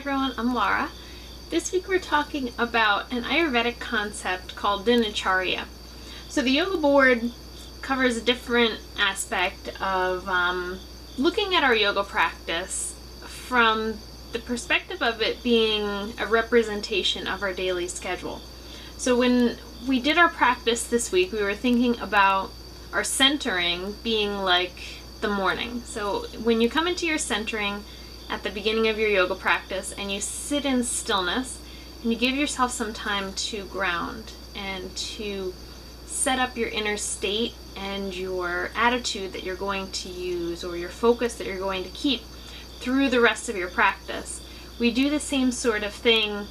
everyone, I'm Laura. This week we're talking about an Ayurvedic concept called Dinacharya. So the yoga board covers a different aspect of looking at our yoga practice from the perspective of it being a representation of our daily schedule. So when we did our practice this week, we were thinking about our centering being like the morning. So when you come into your centering at the beginning of your yoga practice and you sit in stillness and you give yourself some time to ground and to set up your inner state and your attitude that you're going to use or your focus that you're going to keep through the rest of your practice. We do the same sort of thing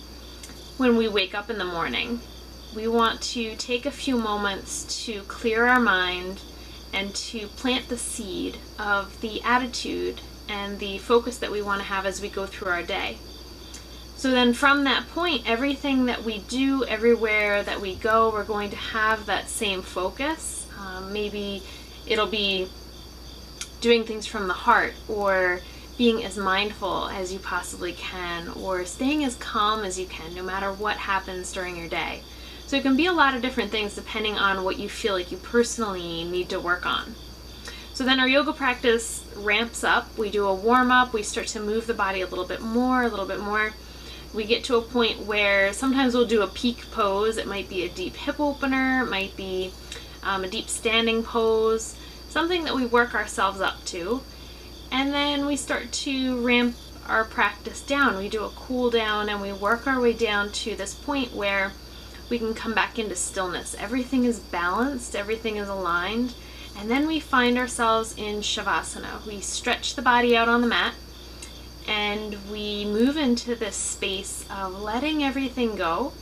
when we wake up in the morning. We want to take a few moments to clear our mind and to plant the seed of the attitude and the focus that we want to have as we go through our day. So then from that point, everything that we do, everywhere that we go, we're going to have that same focus. Maybe it'll be doing things from the heart, or being as mindful as you possibly can, or staying as calm as you can no matter what happens during your day. So it can be a lot of different things depending on what you feel like you personally need to work on. So then our yoga practice ramps up. We do a warm-up. We start to move the body a little bit more. We get to a point where sometimes we'll do a peak pose. It might be a deep hip opener. It might be a deep standing pose, something that we work ourselves up to. And then we start to ramp our practice down. We do a cool down and we work our way down to this point where we can come back into stillness. Everything is balanced, everything is aligned, and then we find ourselves in savasana. We stretch the body out on the mat, and we move into this space of letting everything go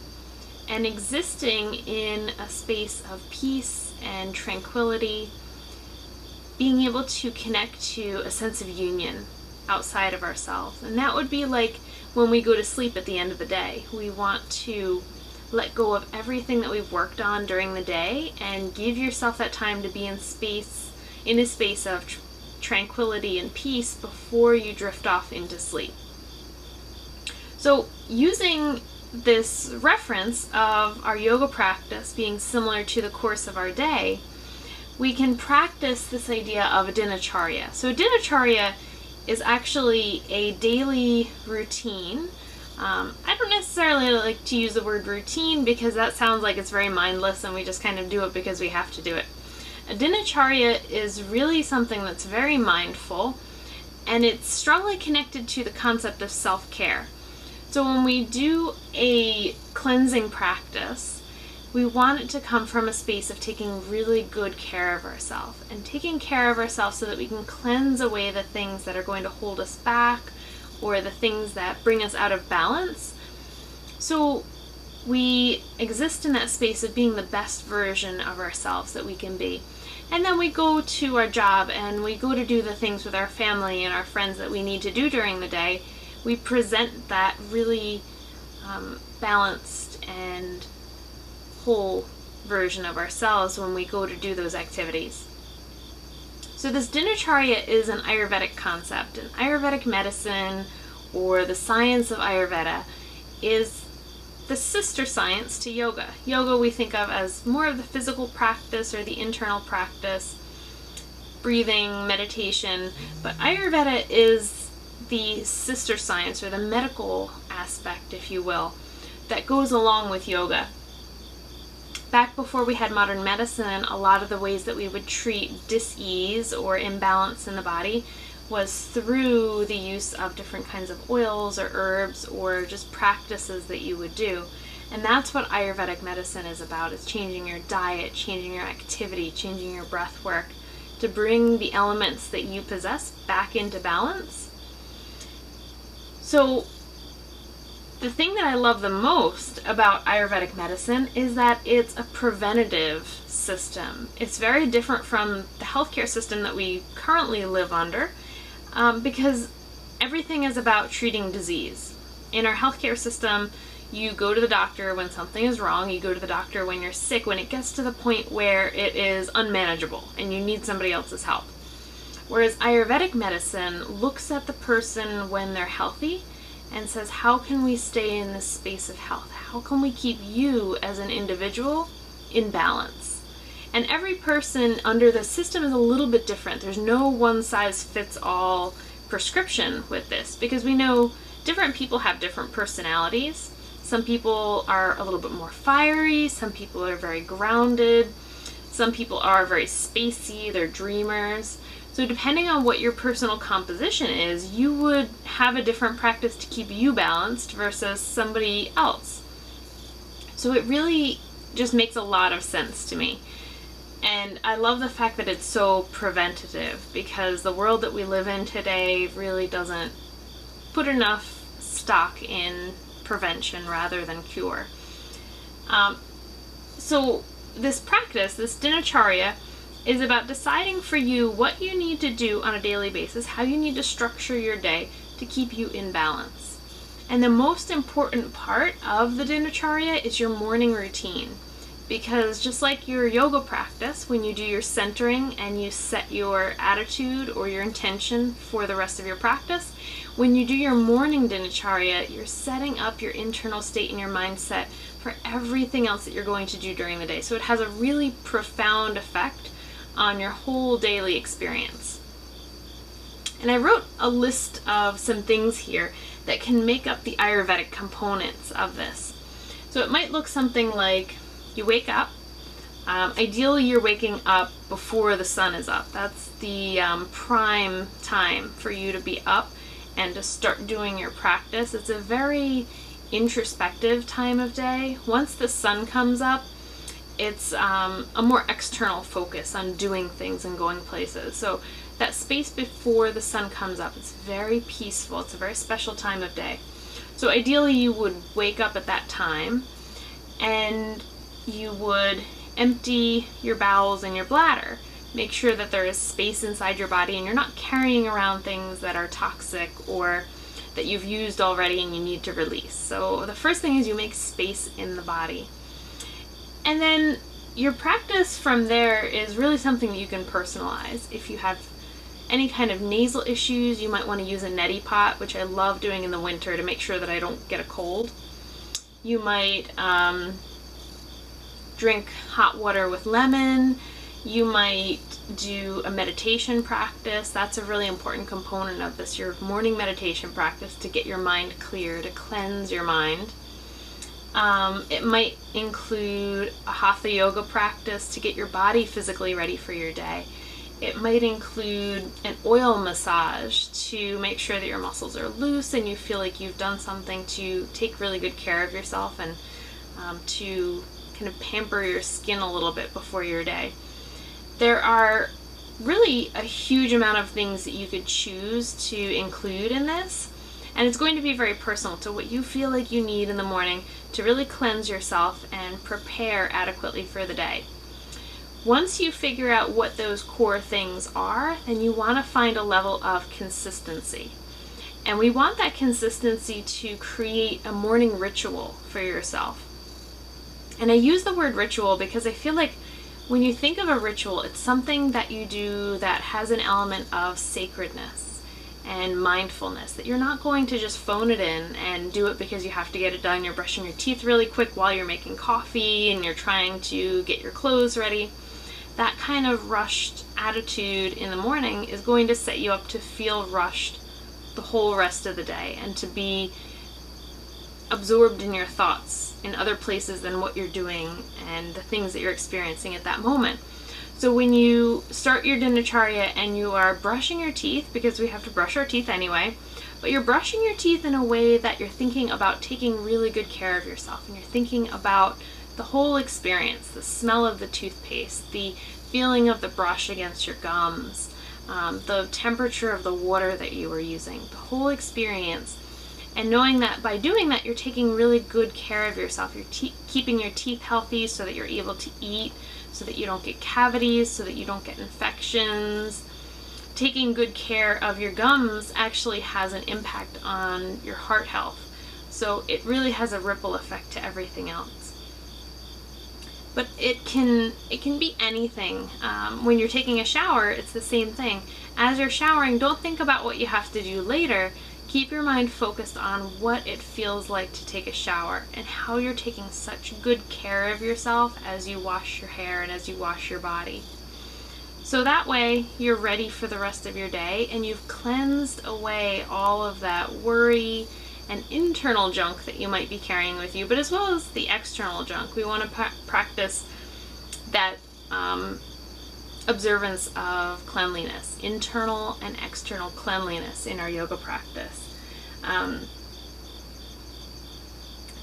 and existing in a space of peace and tranquility, being able to connect to a sense of union outside of ourselves. And that would be like when we go to sleep at the end of the day. We want to let go of everything that we've worked on during the day and give yourself that time to be in a space of tranquility and peace before you drift off into sleep. So using this reference of our yoga practice being similar to the course of our day, we can practice this idea of a dinacharya. So a dinacharya is actually a daily routine. I don't necessarily like to use the word routine because that sounds like it's very mindless and we just kind of do it because we have to do it. A dinacharya is really something that's very mindful, and it's strongly connected to the concept of self-care. So when we do a cleansing practice, we want it to come from a space of taking really good care of ourselves, and taking care of ourselves so that we can cleanse away the things that are going to hold us back or the things that bring us out of balance. So we exist in that space of being the best version of ourselves that we can be. And then we go to our job and we go to do the things with our family and our friends that we need to do during the day. We present that really balanced and whole version of ourselves when we go to do those activities. So this dinacharya is an Ayurvedic concept. And Ayurvedic medicine, or the science of Ayurveda, is the sister science to yoga. Yoga we think of as more of the physical practice or the internal practice, breathing, meditation, but Ayurveda is the sister science, or the medical aspect, if you will, that goes along with yoga. Back before we had modern medicine, a lot of the ways that we would treat dis-ease or imbalance in the body was through the use of different kinds of oils or herbs or just practices that you would do. And that's what Ayurvedic medicine is about. It's changing your diet, changing your activity, changing your breath work to bring the elements that you possess back into balance. So the thing that I love the most about Ayurvedic medicine is that it's a preventative system. It's very different from the healthcare system that we currently live under, because everything is about treating disease. In our healthcare system, you go to the doctor when something is wrong, you go to the doctor when you're sick, when it gets to the point where it is unmanageable and you need somebody else's help. Whereas Ayurvedic medicine looks at the person when they're healthy and says, how can we stay in this space of health? How can we keep you as an individual in balance? And every person under the system is a little bit different. There's no one size fits all prescription with this, because we know different people have different personalities. Some people are a little bit more fiery, some people are very grounded, some people are very spacey, they're dreamers. So depending on what your personal composition is, you would have a different practice to keep you balanced versus somebody else. So it really just makes a lot of sense to me. And I love the fact that it's so preventative, because the world that we live in today really doesn't put enough stock in prevention rather than cure. So this practice, this Dinacharya, is about deciding for you what you need to do on a daily basis, how you need to structure your day to keep you in balance. And the most important part of the Dinacharya is your morning routine. Because just like your yoga practice, when you do your centering and you set your attitude or your intention for the rest of your practice, when you do your morning Dinacharya, you're setting up your internal state and your mindset for everything else that you're going to do during the day. So it has a really profound effect on your whole daily experience. And I wrote a list of some things here that can make up the Ayurvedic components of this. So it might look something like, you wake up. Ideally, you're waking up before the sun is up. That's the prime time for you to be up and to start doing your practice. It's a very introspective time of day. Once the sun comes up, it's a more external focus on doing things and going places. So that space before the sun comes up, it's very peaceful. It's a very special time of day. So ideally, you would wake up at that time, and you would empty your bowels and your bladder. Make sure that there is space inside your body and you're not carrying around things that are toxic or that you've used already and you need to release. So the first thing is you make space in the body. And then your practice from there is really something that you can personalize. If you have any kind of nasal issues, you might want to use a neti pot, which I love doing in the winter to make sure that I don't get a cold. You might drink hot water with lemon. You might do a meditation practice. That's a really important component of this, your morning meditation practice, to get your mind clear, to cleanse your mind. It might include a hatha yoga practice to get your body physically ready for your day. It might include an oil massage to make sure that your muscles are loose and you feel like you've done something to take really good care of yourself and to kind of pamper your skin a little bit before your day. There are really a huge amount of things that you could choose to include in this, and it's going to be very personal to what you feel like you need in the morning to really cleanse yourself and prepare adequately for the day. Once you figure out what those core things are, then you want to find a level of consistency. And we want that consistency to create a morning ritual for yourself. And I use the word ritual because I feel like when you think of a ritual, it's something that you do that has an element of sacredness and mindfulness, that you're not going to just phone it in and do it because you have to get it done. You're brushing your teeth really quick while you're making coffee and you're trying to get your clothes ready. That kind of rushed attitude in the morning is going to set you up to feel rushed the whole rest of the day and to be absorbed in your thoughts in other places than what you're doing and the things that you're experiencing at that moment. So when you start your Dinacharya and you are brushing your teeth, because we have to brush our teeth anyway, but you're brushing your teeth in a way that you're thinking about taking really good care of yourself, and you're thinking about the whole experience, the smell of the toothpaste, the feeling of the brush against your gums, the temperature of the water that you were using, the whole experience. And knowing that by doing that, you're taking really good care of yourself. You're keeping your teeth healthy so that you're able to eat, so that you don't get cavities, so that you don't get infections. Taking good care of your gums actually has an impact on your heart health. So it really has a ripple effect to everything else. But it can be anything. When you're taking a shower, it's the same thing. As you're showering, don't think about what you have to do later. Keep your mind focused on what it feels like to take a shower and how you're taking such good care of yourself as you wash your hair and as you wash your body. So that way you're ready for the rest of your day and you've cleansed away all of that worry and internal junk that you might be carrying with you, but as well as the external junk. We want to practice that observance of cleanliness, internal and external cleanliness in our yoga practice.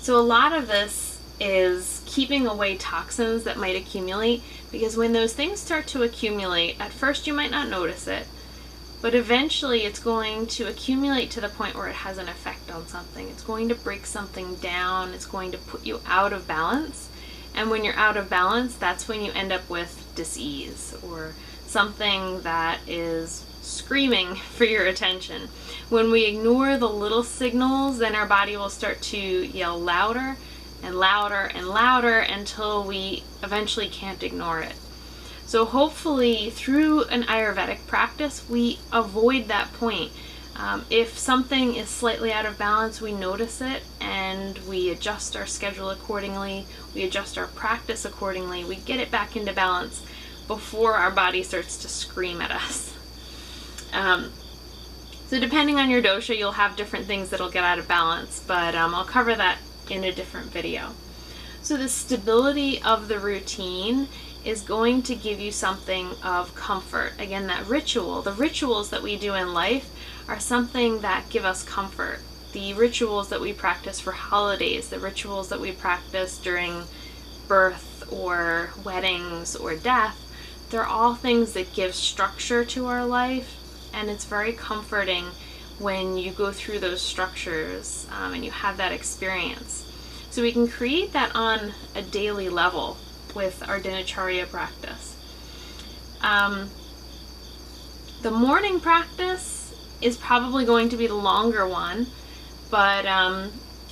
So a lot of this is keeping away toxins that might accumulate, because when those things start to accumulate, at first you might not notice it, but eventually it's going to accumulate to the point where it has an effect on something. It's going to break something down. It's going to put you out of balance. And when you're out of balance, that's when you end up with dis-ease or something that is screaming for your attention. When we ignore the little signals, then our body will start to yell louder and louder and louder until we eventually can't ignore it. So hopefully through an Ayurvedic practice, we avoid that point. If something is slightly out of balance, we notice it and we adjust our schedule accordingly, we adjust our practice accordingly, we get it back into balance before our body starts to scream at us. So depending on your dosha, you'll have different things that'll get out of balance, but I'll cover that in a different video. So the stability of the routine is going to give you something of comfort. Again, that ritual, the rituals that we do in life are something that give us comfort. The rituals that we practice for holidays, the rituals that we practice during birth or weddings or death, they're all things that give structure to our life, and it's very comforting when you go through those structures and you have that experience. So we can create that on a daily level with our Dinacharya practice. The morning practice is probably going to be the longer one, but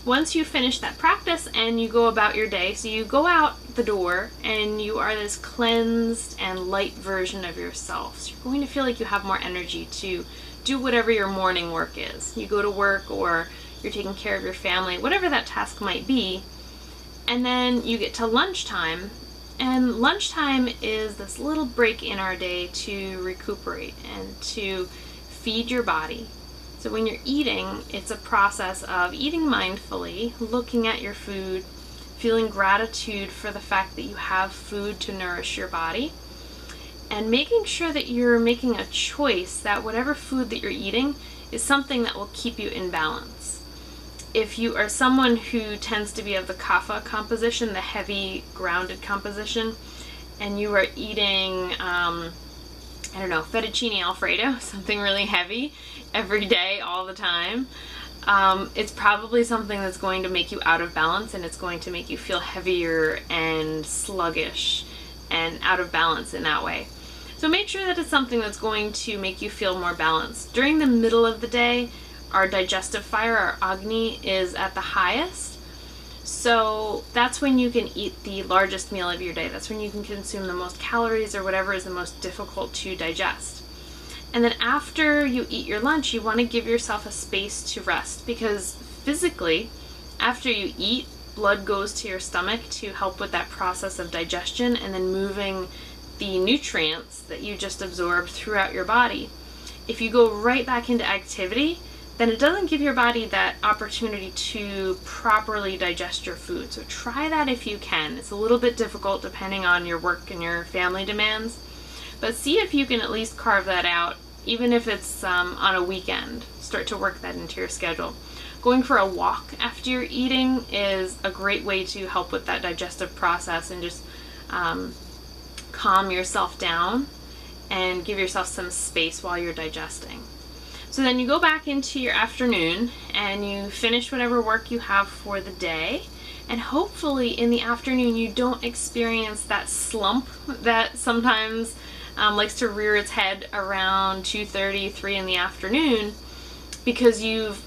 once you finish that practice and you go about your day, so you go out the door and you are this cleansed and light version of yourself. So you're going to feel like you have more energy to do whatever your morning work is. You go to work or you're taking care of your family, whatever that task might be, and then you get to lunchtime. And lunchtime is this little break in our day to recuperate and to feed your body. So when you're eating, it's a process of eating mindfully, looking at your food, feeling gratitude for the fact that you have food to nourish your body, and making sure that you're making a choice that whatever food that you're eating is something that will keep you in balance. If you are someone who tends to be of the kapha composition, the heavy grounded composition, and you are eating, fettuccine Alfredo, something really heavy every day, all the time, it's probably something that's going to make you out of balance, and it's going to make you feel heavier and sluggish and out of balance in that way. So make sure that it's something that's going to make you feel more balanced. During the middle of the day, our digestive fire, our Agni, is at the highest. So that's when you can eat the largest meal of your day. That's when you can consume the most calories or whatever is the most difficult to digest. And then after you eat your lunch, you want to give yourself a space to rest, because physically, after you eat, blood goes to your stomach to help with that process of digestion and then moving the nutrients that you just absorbed throughout your body. If you go right back into activity, then it doesn't give your body that opportunity to properly digest your food. So try that if you can. It's a little bit difficult depending on your work and your family demands, but see if you can at least carve that out, even if it's on a weekend. Start to work that into your schedule. Going for a walk after you're eating is a great way to help with that digestive process and just calm yourself down and give yourself some space while you're digesting. So then you go back into your afternoon and you finish whatever work you have for the day, and hopefully in the afternoon you don't experience that slump that sometimes likes to rear its head around 2:30, 3 in the afternoon, because you've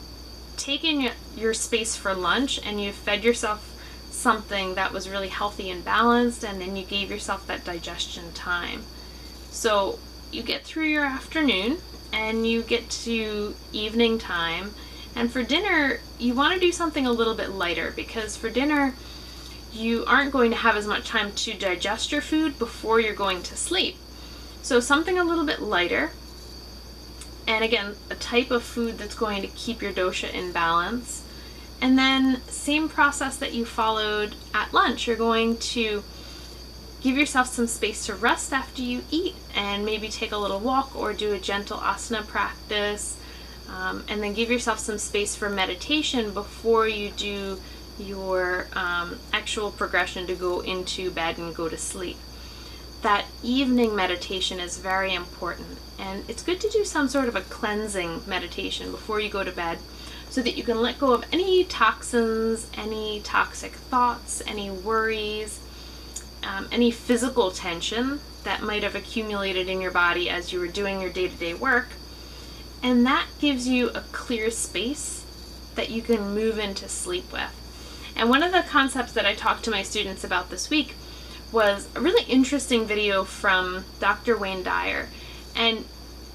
taken your space for lunch and you've fed yourself something that was really healthy and balanced, and then you gave yourself that digestion time. So you get through your afternoon and you get to evening time And for dinner, you want to do something a little bit lighter, because for dinner, you aren't going to have as much time to digest your food before you're going to sleep. So something a little bit lighter, and again, a type of food that's going to keep your dosha in balance. And then same process that you followed at lunch. You're going to give yourself some space to rest after you eat, and maybe take a little walk or do a gentle asana practice, and then give yourself some space for meditation before you do your actual progression to go into bed and go to sleep. That evening meditation is very important, and it's good to do some sort of a cleansing meditation before you go to bed, so that you can let go of any toxins, any toxic thoughts, any worries, any physical tension that might have accumulated in your body as you were doing your day-to-day work. And that gives you a clear space that you can move into sleep with. And one of the concepts that I talked to my students about this week was a really interesting video from Dr. Wayne Dyer. And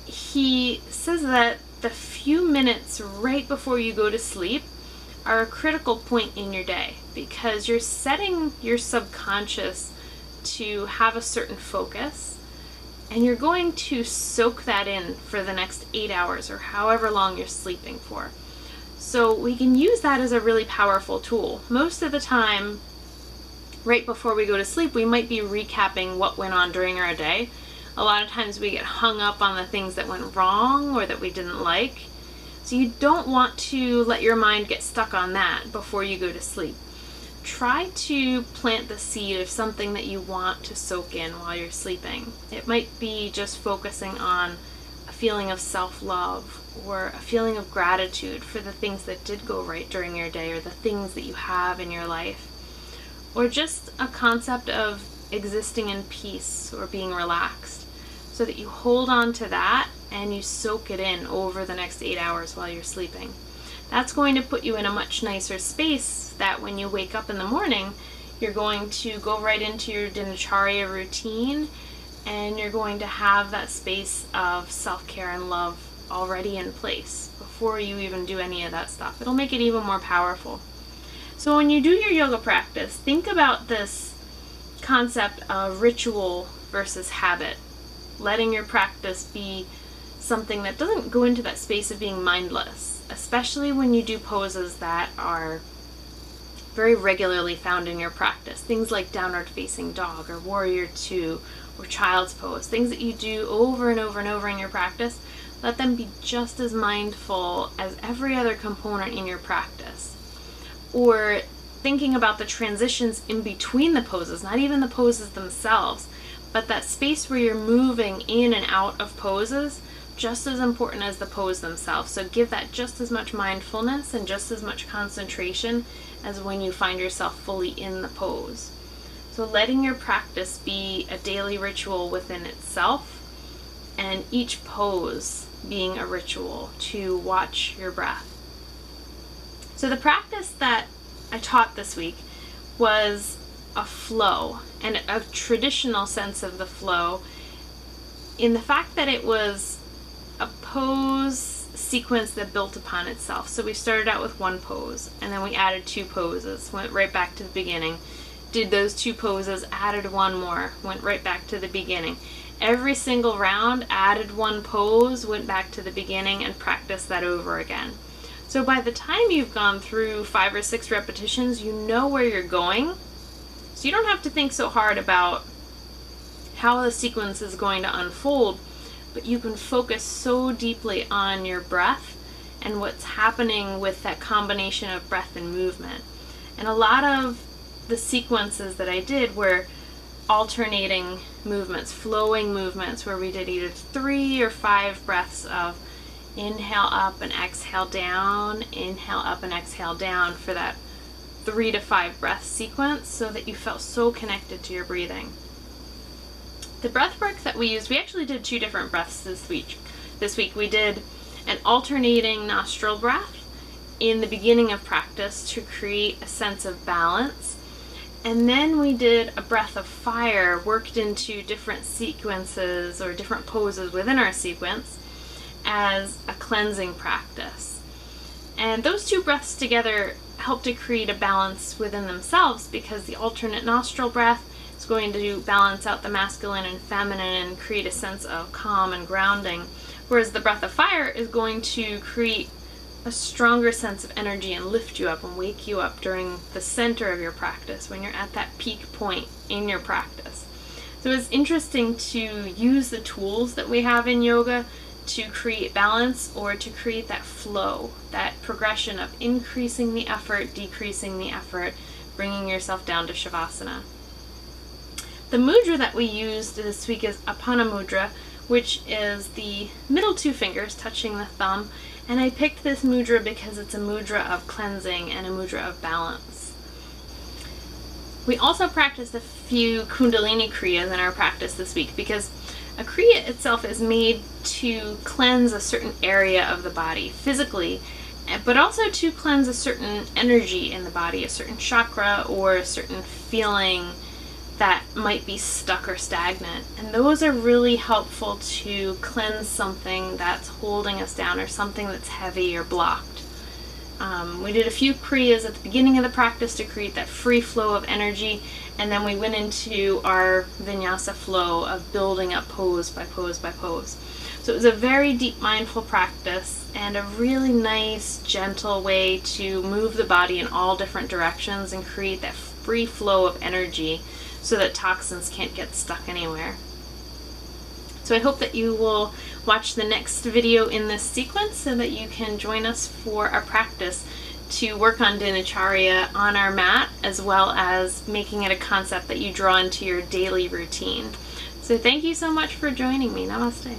he says that the few minutes right before you go to sleep are a critical point in your day, because you're setting your subconscious to have a certain focus, and you're going to soak that in for the next 8 hours or however long you're sleeping for. So we can use that as a really powerful tool. Most of the time, right before we go to sleep, we might be recapping what went on during our day. A lot of times we get hung up on the things that went wrong or that we didn't like. So you don't want to let your mind get stuck on that before you go to sleep. Try to plant the seed of something that you want to soak in while you're sleeping. It might be just focusing on a feeling of self-love or a feeling of gratitude for the things that did go right during your day, or the things that you have in your life, or just a concept of existing in peace or being relaxed, so that you hold on to that and you soak it in over the next 8 hours while you're sleeping. That's going to put you in a much nicer space that when you wake up in the morning, you're going to go right into your Dinacharya routine, and you're going to have that space of self-care and love already in place before you even do any of that stuff. It'll make it even more powerful. So when you do your yoga practice, think about this concept of ritual versus habit. Letting your practice be something that doesn't go into that space of being mindless, especially when you do poses that are very regularly found in your practice. Things like downward facing dog or warrior two or child's pose. Things that you do over and over and over in your practice. Let them be just as mindful as every other component in your practice. Or thinking about the transitions in between the poses, not even the poses themselves, but that space where you're moving in and out of poses, just as important as the pose themselves. So give that just as much mindfulness and just as much concentration as when you find yourself fully in the pose. So letting your practice be a daily ritual within itself, and each pose being a ritual to watch your breath. So the practice that I taught this week was a flow, and a traditional sense of the flow, in the fact that it was a pose sequence that built upon itself. So we started out with one pose, and then we added two poses, went right back to the beginning, did those two poses, added one more, went right back to the beginning. Every single round, added one pose, went back to the beginning, and practiced that over again. So by the time you've gone through 5 or 6 repetitions, you know where you're going. So you don't have to think so hard about how the sequence is going to unfold, but you can focus so deeply on your breath and what's happening with that combination of breath and movement. And a lot of the sequences that I did were alternating movements, flowing movements, where we did either 3 or 5 breaths of inhale up and exhale down, inhale up and exhale down for that 3 to 5 breath sequence, so that you felt so connected to your breathing. The breath work that we used, we actually did 2 different breaths this week. We did an alternating nostril breath in the beginning of practice to create a sense of balance. And then we did a breath of fire worked into different sequences or different poses within our sequence as a cleansing practice. And those two breaths together help to create a balance within themselves, because the alternate nostril breath is going to balance out the masculine and feminine and create a sense of calm and grounding, whereas the breath of fire is going to create a stronger sense of energy and lift you up and wake you up during the center of your practice, when you're at that peak point in your practice. So it's interesting to use the tools that we have in yoga to create balance, or to create that flow, that progression of increasing the effort, decreasing the effort, bringing yourself down to shavasana. The mudra that we used this week is Apana mudra, which is the middle two fingers touching the thumb. And I picked this mudra because it's a mudra of cleansing and a mudra of balance. We also practiced a few Kundalini Kriyas in our practice this week, because a Kriya itself is made to cleanse a certain area of the body physically, but also to cleanse a certain energy in the body, a certain chakra or a certain feeling that might be stuck or stagnant. And those are really helpful to cleanse something that's holding us down, or something that's heavy or blocked. We did a few Kriyas at the beginning of the practice to create that free flow of energy, and then we went into our vinyasa flow of building up pose by pose by pose. So it was a very deep mindful practice, and a really nice, gentle way to move the body in all different directions and create that free flow of energy, so that toxins can't get stuck anywhere. So I hope that you will watch the next video in this sequence, so that you can join us for our practice to work on Dinacharya on our mat, as well as making it a concept that you draw into your daily routine. So thank you so much for joining me. Namaste.